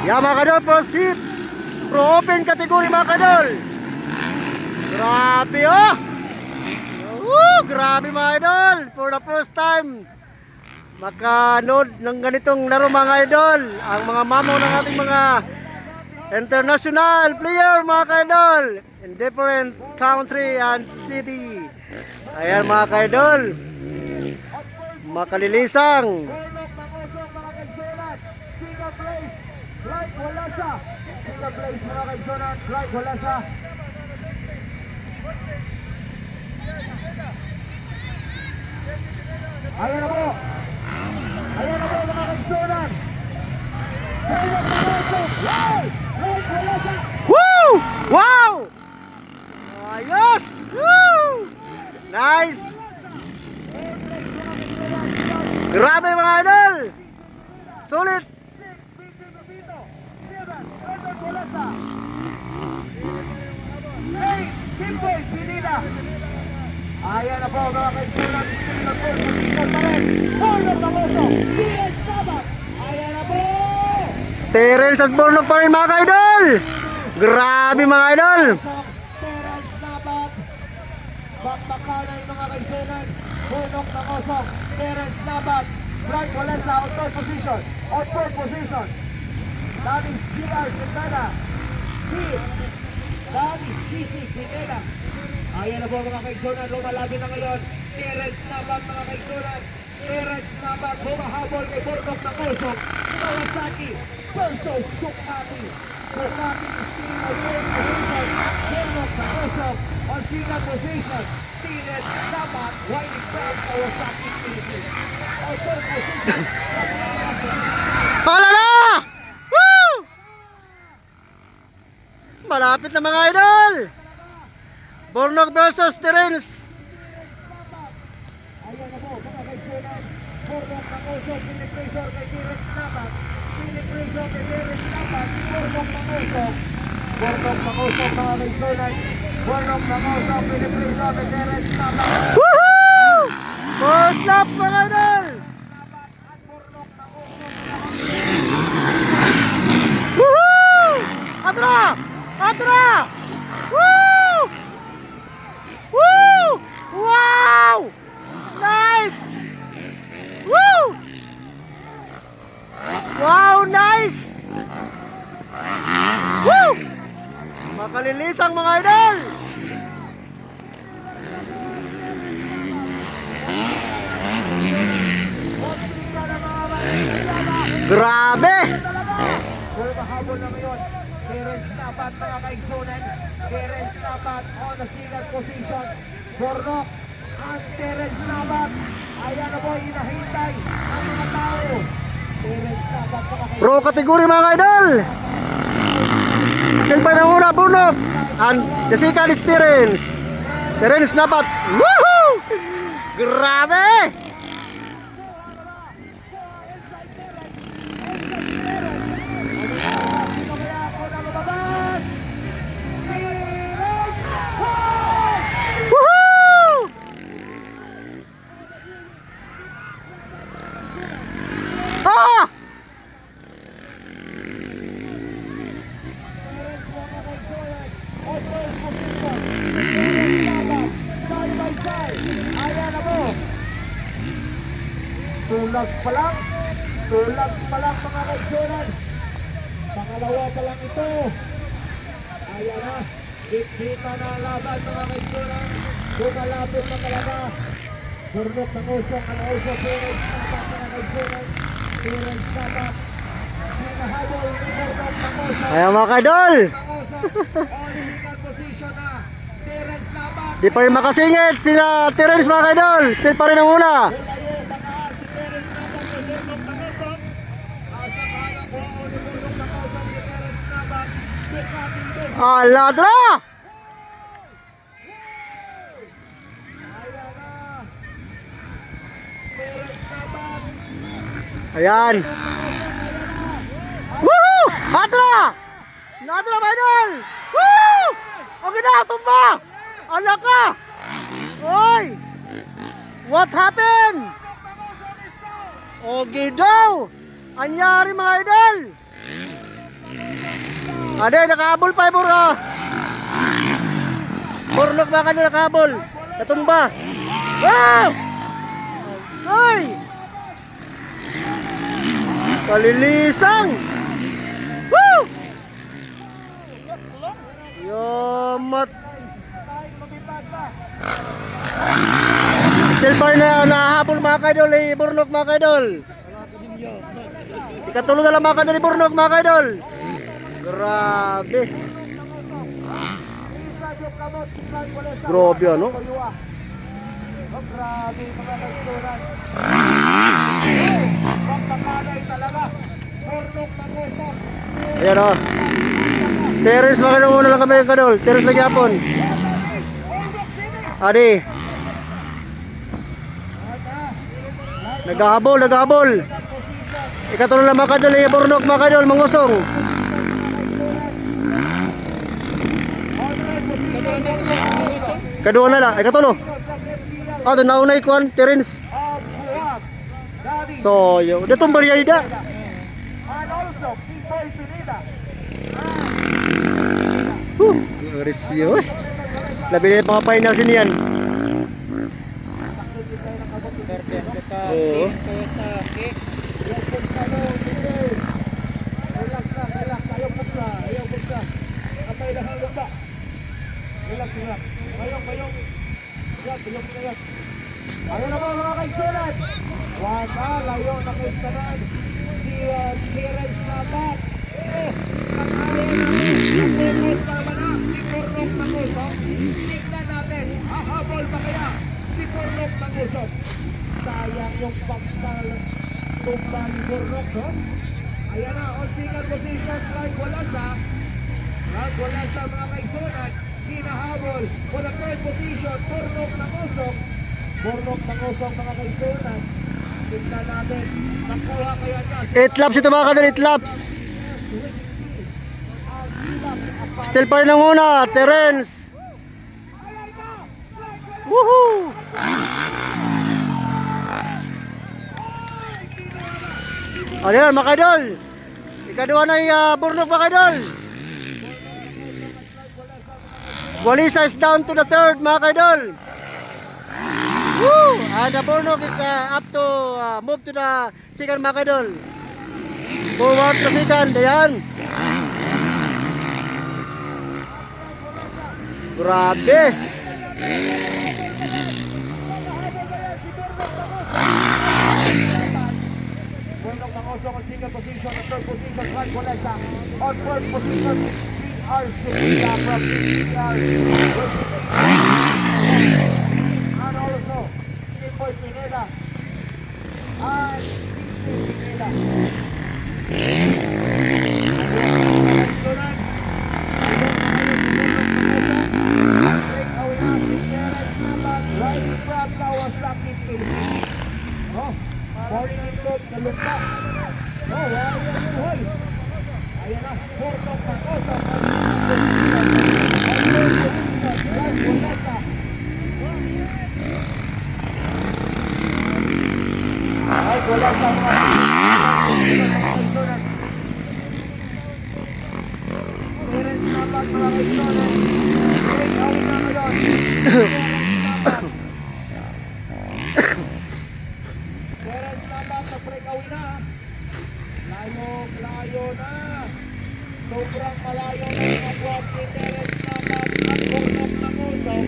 Yan mga kadol, first hit. Pro open category mga kadol. Grabe oh. Grabe mga idol. For the first time makanood ng ganitong laro mga idol. Ang mga mamaw ng ating mga international player mga idol in different country and city. Ayan mga idol, makalilisang. Ayan na po. Ayan na po mga kagsunan. Woo! Wow! Ayos! Woo! Nice! Grabe mga idol! Sulit! Ayan na po mga kagsunan. Ayan na po. Terence at Bornok pa rin mga idol! Grabe mga idol! Terence Nabat. Bakbakanay mga kagsunan. Bornok na kosong. Terence Nabat. Bright Walensa on third position. On fourth position. That is GR Quintana. That is GC Quintana. Ayan na po mga kaigsunan, lumalapit na ngayon. Terence Nabat mga kaigsunan. Terence Nabat, humahabol kay Bornok na Kosok. Kawasaki versus Ducati. Ducati is still on first position. Bornok na Kosok on second position. Terence Nabat, winding from Kawasaki Philippines. On third position. Hala na! Woo! Malapit na mga idol! Bornok versus Terence. Ayan na po mga kaigsunan. Bornok na Kosok, pinipressure kay Terence Nabat. Pinipressure kay Terence Nabat. Bornok na Kosok. Bornok na Kosok mga kaigsunan. Bornok na Kosok, pinipressure kay Terence Nabat. Woohoo! First laps mga idol! Woohoo! Atra! Atra! Woo! Woo! Wow! Nice! Woo! Wow, nice! Woo! Makalilisang mga idol! Grabe! Mahabol na ngayon. Terence Nabat mga kaigsunan. Terence Nabat on the second position. Bornok ang Terence Nabat. Ayan na po, inahintay ang mga tao. Terence Nabat mga kaigsunan. Pro category mga idol! Still pa ng una, Bornok! And the second is Terence. Terence Nabat. Woohoo! Grabe! Woohoo! Ah! Tulag pa lang mga kaigsunan. Pangalawa pa lang ito. Ayan na, kita na ang laban mga kaigsunan. Bumalapit na talaga. Bornok ng Kosok, ang Kosok, Terence Nabat mga kaigsunan. Terence Nabat, hinahabol ni Bornok ng Kosok. Ayan mga idol! Kosok, on second position na. Terence Nabat. Di pa rin makasingit sila Terence mga idol. Still pa rin ang una. Aladra! Ayan. Woohoo! Atra! Atra mga idol! Woo! Okay na, tumba! Ala ka! Oy! What happened? Okay daw! Anyari mga idol! Ade, nakahabol pa yung buro. Burnok mga kadol, nakahabol. Natumba. Wow! Ay! Kalilisang! Woo! Yamat! Still pa rin na nahabol mga kadol, Burnok mga kadol. Ikatulo na lang mga kadol, Burnok mga kadol. Grabe. Grabe ano? Grabe mga kaigsunan. Pagpakalay talaga. Burnok na kusok. Ayan o. Teres mga kadol, muna lang kami kadol. Teres lagi hapon. Adi. Naghahabol, naghahabol. Ikatulo lang mga kadol, Burnok mga kadol, mangusong. Kadua na lang, ikatulo. Ito naunay kuan, Terence. So, yung datong bariyada. Resyo. Labi na mga final din yan. Oo. Ayun na mga kaigsunan. Wala, layo na kaigsunan. Si Terence Nabat. Nakayos naman na. Si Burnok na kusok. Tignan natin. Hahabol ba kaya si Burnok na kusok? Sayang yung pagkatumba ni Burnok, no? Ayan na, on second position, wala sa mga kaigsunan. Hinahabol for the third position, Burnok na kusok. Burnok na kusok mga kaigsunan. Tignan natin, nakuha kaya niya. 8 laps ito mga kadol, 8 laps. Still pa rin ang una, Terence. Woohoo! Ayan mga kadol. Ikaduha na yung Burnok mga kadol. Walisa is down to the third mga kadol. Woo! And the Burnok is up to move to the second mga kadol. Forward to second. Ayan. Grabe. Burnok na kusok on second position, on third position, Juan Colesa. On fourth position, CR Sevilla from CR. And also, Timoy Pineda. And Steve Pineda. Riding from Kawasaki, Philippines. Morning in load, nalungka. Ayan yun. Ayan na, Burnok na kusok. Ay, wala sa mga Terence Nabat mga kaigsunan. Terence awin na ngayon. Terence Nabat nag-break away na. Layo na. Sobrang malayo na yung agwat ni Terence Nabat at Burnok na kusok.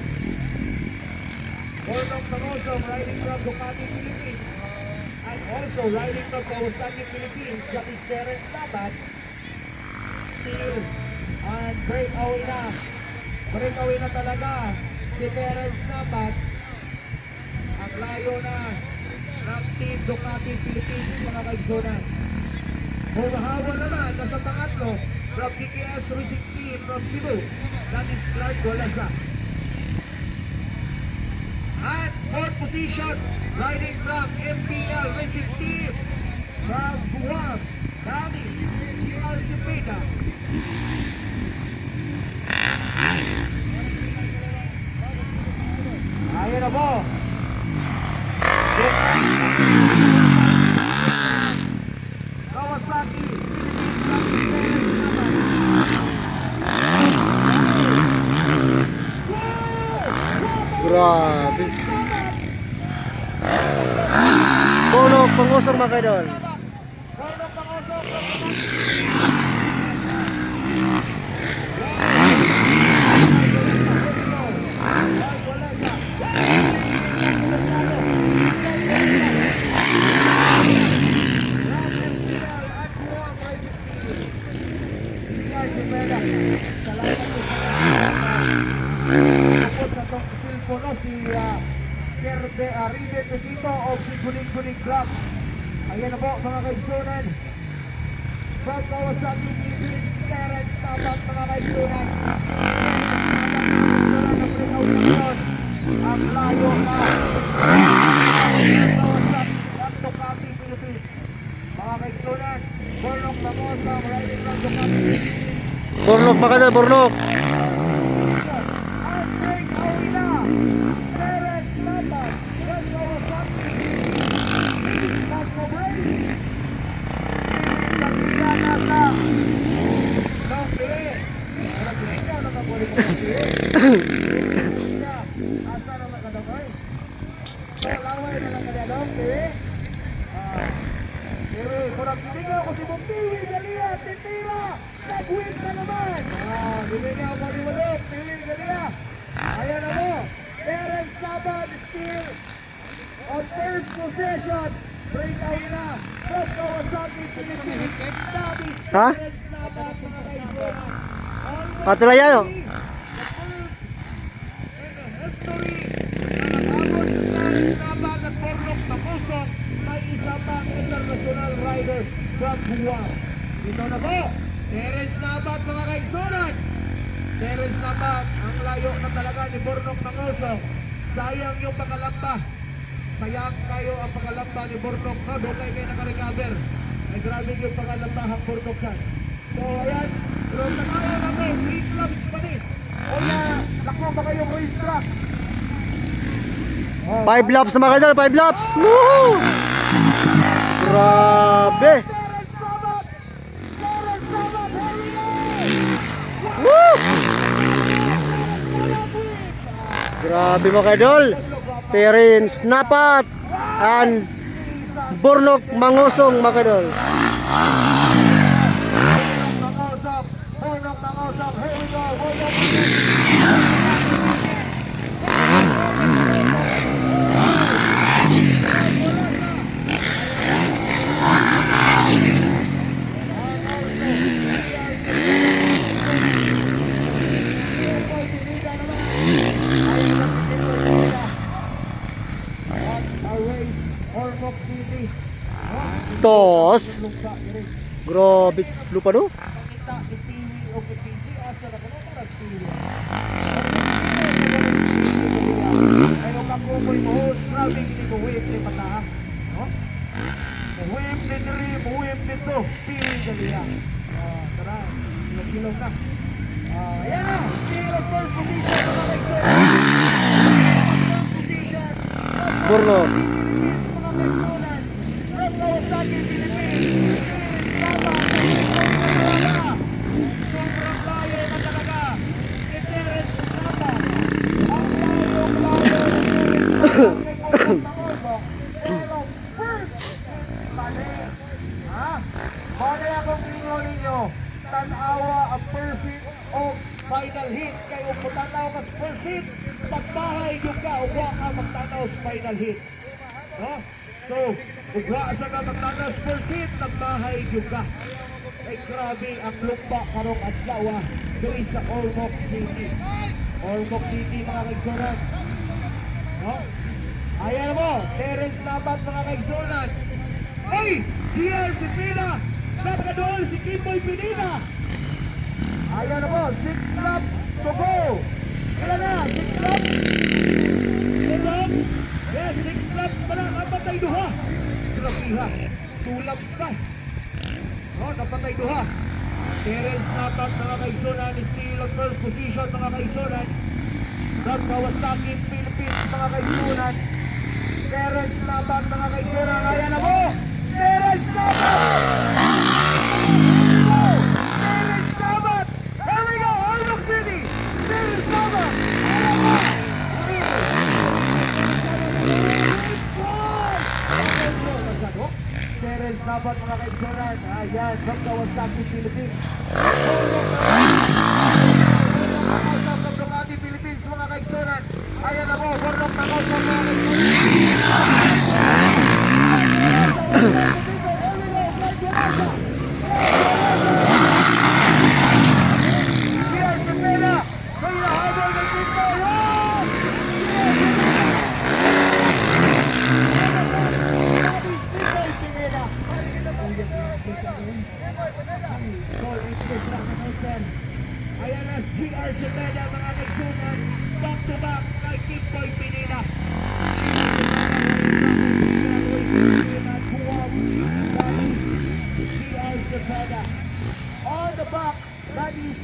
Burnok na kusok riding from Ducati Philippines. And also riding from Kawasaki Philippines, that is Terence Nabat. Still, and break away na. Break away na talaga si Terence Nabat. Ang layo na ng Team Ducati Philippines mga kaigsunan. Humahabol naman nasa pangatlo from DKS Racing Team from Cebu. That is Clark Walasa. At fourth position, riding from MPL Racing Team from Guam, that is CR Cepeda. Ayan na po. Kawasaki, Philippines, Grabe. Bornok Mangusong mga idol. Bornok Mangusong. Riven Petito of si Kuning Club. Ayan na po mga kaigsunan. From Kawasaki Philippines, Terence Tabat mga kaigsunan. Ang layo na Kawasaki at Ducati Philippines. Mga kaigsunan, Bornok Mamosa, riding from Ducati Philippines. Bornok mga idol, Bornok. Ayan na mo, Terence Tabat still on first possession. Breakout na from Kawasaki Philippines. Ha? Terence Tabat mga kaibigan. Patulay yan, oh. History na nag-abot sa Terence Tabat at Bornok Mangusong, may isa pang international rider from Guam. Dito na po, Terence Tabat mga kaibigan. Terence Tabat, ang layo na talaga ni Bornok Mangusong. Sayang yung pagkalamba. Sayang kayo ang pagkalamba ni Bornok. No, doon kayo nakarecover. Ay grabe yung pagkalamba ang Bornok san. So ayan, pero nakayo na ko, 3 clubs pa ni. O na, lako ba kayong racetrack? 5 laps na mga idol, 5 laps. Woohoo! Grabe. Terence Tabat! Terence Tabat, here we go! Woo! Grabe mga idol. Terence Tabat and Bornok Mangusong mga idol. Bornok Mangusong, here we go! Tos. Grabe. Lupa do. Ayan na, still on first position. Bornok. Kawasaki Philippines. Sobrang layo na talaga. Ni Terence Tabat. Ang layo-layo pero first mali. Ha? Mali akong tingin ninyo. Tanawa ang first hit o final hit. Kayo kung tanaw ka first hit, magbahay yung ka o huwag ka magtanaw sa final hit. No? So, kung wala sa ka magtanaw sa first hit, magbahay yung ka. Ay grabe ang lumba karong adlaw doon sa Ormoc City. Ormoc City mga kaigsunan. No? Ayan mo, Terence Tabat mga kaigsunan. Ay! GL si Pina! Nagkadoon si Kimboy Pinina! Ayan na po, 6 laps to go! Ilan na? 6 laps? 6 laps? Yes, 6 laps pa na, napatay duha! Grabiha, 2 laps pa! No, napatay duha! Terence Tabat mga kaigsunan is still on first position mga kaigsunan. From Kawasaki Philippines mga kaigsunan. Terence Tabat mga kaigsunan. Ayan na po! Terence Tabat! Terence Tabat! Here we go! Ormoc City! Terence Tabat! Ayan na po! Yan, from Kawasaki, Philippines. From Ducati, Philippines, mga kaigsunan. Ayan na po, Bornok na ko sa mga Cheers, Cepeda! May nahabol ng Cristo! Ayan na, GR Cepeda, mga kaigsunan. Back to back kay Kimboy Pineda. GR Cepeda. On the back, that is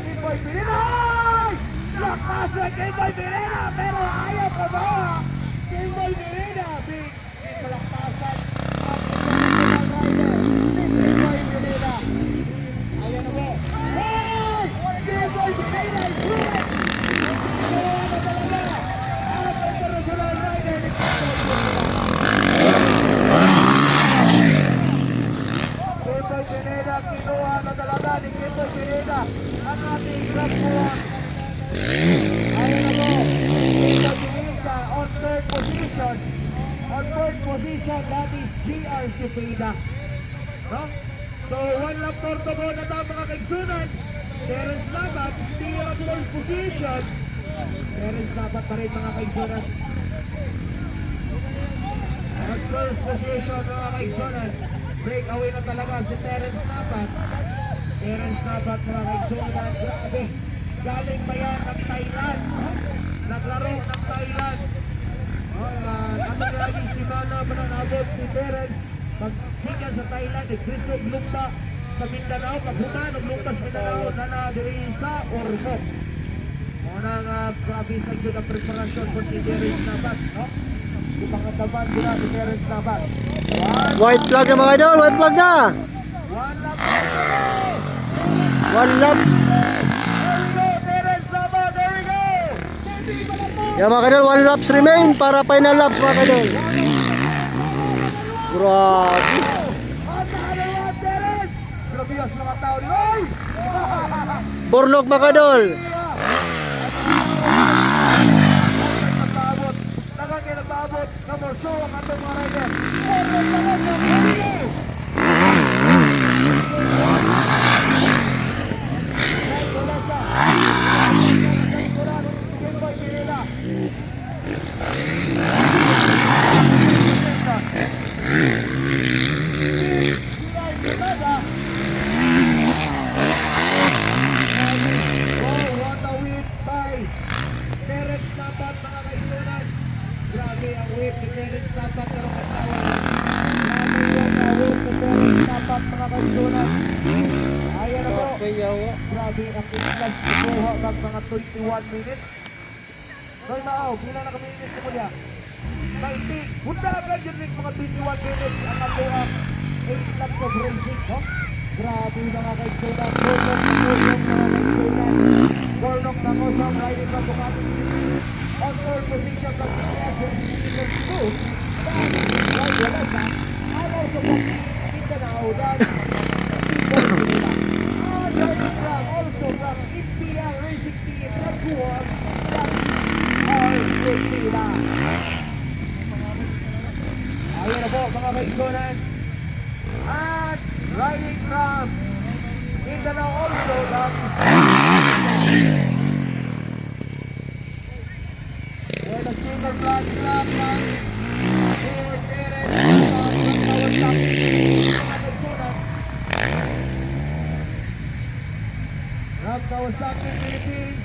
Kimboy Pineda. Lakas na Kimboy Pineda, pero ayaw pa ba? Kimboy Pineda, big kalakasan. Kimboy Pineda. Ayan na po. Hey! Kimboy Pineda is ruined! Kimboy Pineda, kinuha na talaga ni Kimboy Pineda ang ating class 1. Ayun na po, Kimboy Pineda on third position. On third position, that is GR Cepeda. No? So, one lap more to go na tayo mga kaigsunan. Terence Labat, still on first position. Terence Labat pa rin mga kaigsunan. On first position mga kaigsunan. Breakaway na talaga si Terence Labat. Terence Labat mga kaigsunan. Grabe. Galing pa yan ng Thailand. Naglaro ng Thailand. Ano lagi si Mana mananabot si Terence. Pagsikan sa Thailand, Cristo lumpa sa Mindanao. Paghuna, naglumpas Mindanao na diri sa Ormoc. Muna nga, grabe sa yun ang preparasyon po si Terence Labat. Yung mga taban sila si Terence Labat. White flag na mga idol, white flag na. One lap. One lap. There we go, Terence Labat, there we go. Yan mga idol, one laps remain para final laps mga idol. Grabe. Grabe ang mga tao din. Ay! Bornok mga idol. Nagpaabot. Nagpaabot. Kamorso ang atong mga rider. Grabe ang whip ni Terence Labat pero katawan. Grabe ang whip ni Terence Labat mga kaisunan. Ayan na po. Grabe ang ilang kukuha ng mga 21 minutes. Noy Mao, pila na kami minutes kumulya? 90. Hunda agad yun rin mga 21 minutes ang nakuha 8 laps of racing. No? Grabe mga kaisunan. Bornok na kosong riding from Ducati. On third position from the Season 2. Right, wala siya. And also from Mindanao, that driving from also from Imperial Racing Team Nagkuhan, that are Impila. Ayan na po mga kaisunan. And riding from Mindanao also, that and a single flag lap from Terence from Kawasaki, Philippines.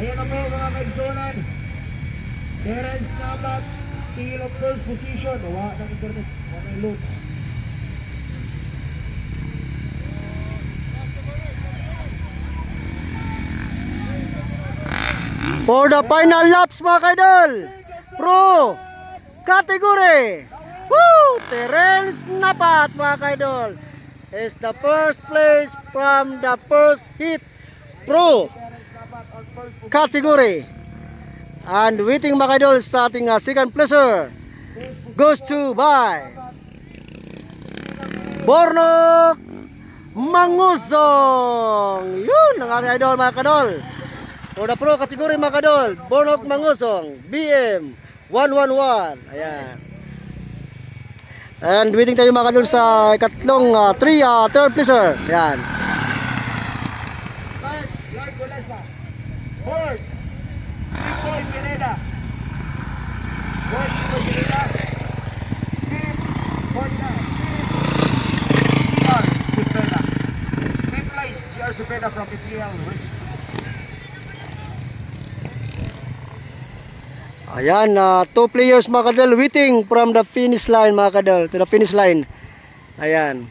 Ayan na po mga kaigsunan. Terence Labat, still of first position. Wala ng internet. Wala ng load. For the final laps mga kaidol, pro category, Terence Labat mga kaidol is the first place from the first heat. Pro category. And waiting mga idol sa ating second placer goes to by Bornok Mangusong. Yun ang ating idol mga kadol. For the pro category mga kadol, Bornok Mangusong BM 111. Ayan. And waiting tayo mga kadol sa ikatlong third placer. Ayan. Third, Lloyd Golesa. Fourth, Nicoy Pineda. Fourth, Nicoy Pineda. Fifth, Honda. GR Supeda. Fifth place, GR Supeda from PPL. Ayan, two players mga kadol waiting from the finish line mga kadol, to the finish line. Ayan.